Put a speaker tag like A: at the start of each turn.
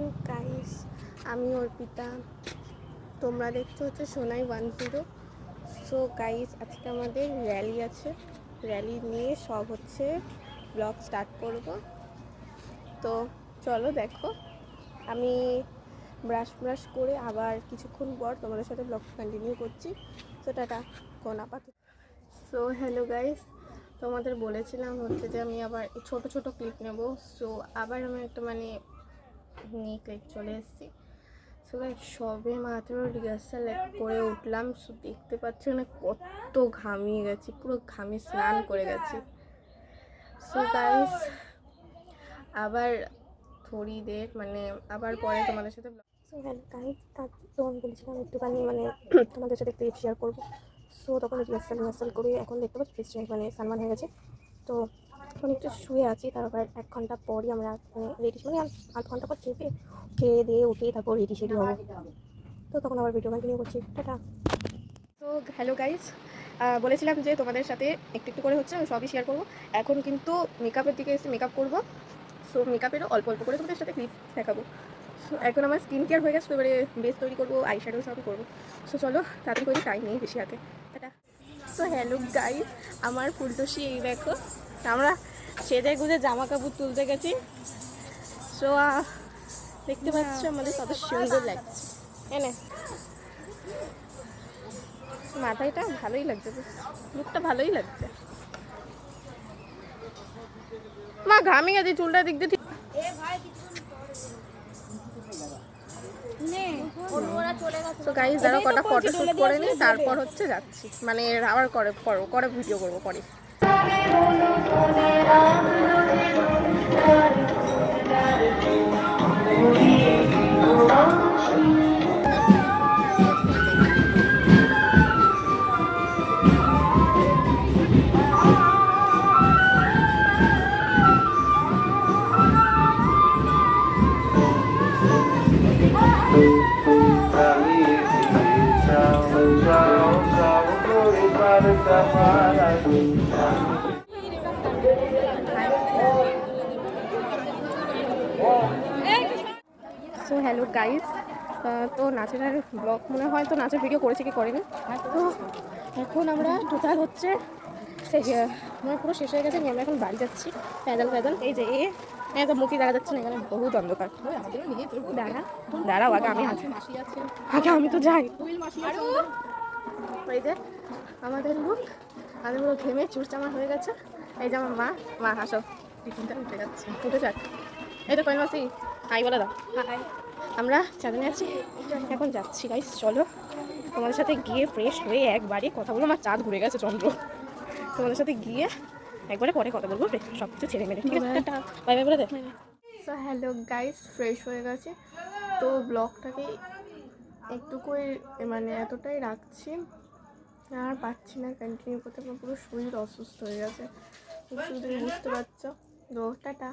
A: Hello guys, আমি অর্পিতা। তোমরা দেখছো হচ্ছে সোনাই 10। সো গাইস, আজকে আমাদের র্যালি আছে। র্যালি নিয়ে সব হচ্ছে ব্লগ স্টার্ট করব। তো চলো দেখো, আমি ব্রাশ করে আবার কিছুক্ষণ পর তোমাদের সাথে ব্লগ কন্টিনিউ করছি। সো টাটা, কোন আপাতত। সো হ্যালো গাইস, তোমাদের বলেছিলাম হচ্ছে যে আমি আবার ছোট ছোট ক্লিপ নেব। সো আবার আমি একটা নিয়ে ক্লিপ চলে এসেছি। সো গাইস, সবে মাত্র রিহার্সাল করে উঠলাম। সো দেখতে পাচ্ছি না কত ঘামিয়ে গেছি, পুরো ঘামে স্নান করে গেছি। সো গাইস, আবার থোড়ি দের আবার পরে তোমাদের সাথে সো হ্যালো গাইস, তখন বলেছিলাম একটুখানি তোমাদের সাথে ক্লিপ শেয়ার করবো। সো তখন রিহার্সাল করে এখন দেখতে পাচ্ছি সানমান হয়ে গেছে। তো এখন একটু শুয়ে আছি, তারপর 1 ঘন্টা পরই আমরা রেডি, 8 ঘন্টা পর খেয়ে দিয়ে উঠে তারপর রেডি সেডি হবো। তো তখন আবার ভিডিও কন্টিনিউ করছি, টাটা। তো হ্যালো গাইস, বলেছিলাম যে তোমাদের সাথে একটু একটু করে হচ্ছে আমি সবই শেয়ার করবো। এখন কিন্তু মেকআপের দিকে এসে মেকআপ করবো। সো মেকআপেরও অল্প অল্প করে তোমাদের সাথে ক্লিপ দেখাবো। সো এখন আমার স্কিন কেয়ার হয়ে গেছে, তো এবারে বেস তৈরি করবো, আই শ্যাডো সবই করবো। সো চলো তাড়াতাড়ি করে, টাইম নেই বেশি হাতে, টাটা। সো হ্যালো গাইস, আমার ফুলটসি এই দেখো, আমরা সেজে গুজে জামা কাপড় তুলতে গেছি। সো দেখতে পাচ্ছ আমাদের কত সুন্দর লাগছে। এনে মাথাটা ভালোই লাগছে, লুকটা ভালোই লাগছে। মা ঘামে গেছে, চুলটা দিক দিয়ে ঠিক। তো গাইস দাঁড়াও, কটা ফটোশুট করে নিই, তারপর হচ্ছে যাচ্ছি, আবার করে ভিডিও করবো পরে। সো হ্যালো গাইস, তো নাচের ব্লগ মনে হয়, তো নাচের ভিডিও করেছে কি করেনি। তো এখন আমরা টোটাল হচ্ছে আমার পুরো শেষ হয়ে গেছে, আমরা এখন বাড়ি যাচ্ছি প্যাদাল। এই যে তো মুখই দেখা যাচ্ছে না, এখানে বহুত অন্ধকার। দাঁড়াও আগে আমি তো যাই। এই যে আমাদের লুক, আমি পুরো ঘেমে চুরচামা হয়ে গেছে। এই যে আমার মা হাসো, টিফিনটা উঠে যাক। এই তো কয়েন মাসি হাই বলে দাও। হাই, আমরা চাঁদনে আছি, এখন যাচ্ছি গাইস। চলো তোমাদের সাথে গিয়ে ফ্রেশ হয়ে একবারে কথা বলবো। আমার চাঁদ ঘুরে গেছে চন্দ্র, তোমাদের সাথে গিয়ে একবারে পরে কথা বলবো, সব কিছু ছেড়ে মেরে, ঠিক আছে? বাই বাই বলে দে। সো হ্যালো গাইস, ফ্রেশ হয়ে গেছে। তো ব্লগটাকে একটু করে এতটাই রাখছি, আর পারছি না কন্টিনিউ করতে। আমার পুরো শরীর অসুস্থ হয়ে গেছে, তুমি বুঝতে পারছো। তো টাটা।